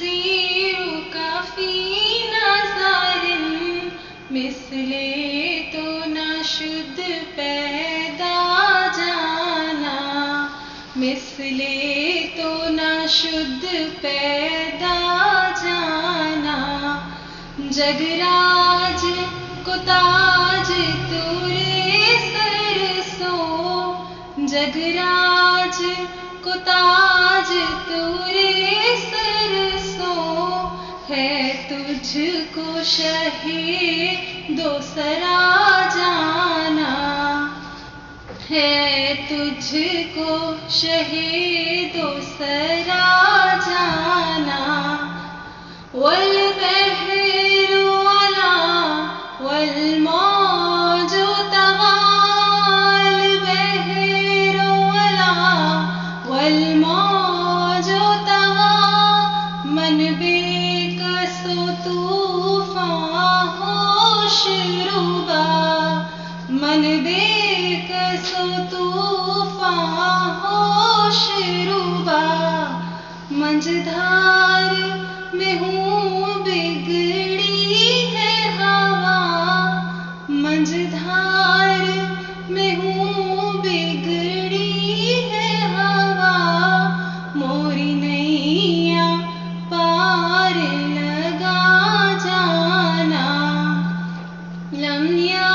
नज़ीर काफ़ी नाज़ारिन मिसले तो नाशुद पैदा जाना मिसले तो नाशुद पैदा जाना जगराज को ताज तुरे सरसों जगराज को ताज तुरे सरसों है तुझको शहीदो सरा जाना है तुझको शहीदो सरा जाना वल बहरु अला वल मौजु तगा वल बहरु अला वल मौजु तगा मन बेकसो तूफ़ान होश रुबा मन बेकसो तूफ़ान होश रुबा मंझधार में हूँ बिगड़ी है हवा मंझधार में हूँ बिगड़ी है हवा मोरी नैया पार लगा जाना लम्या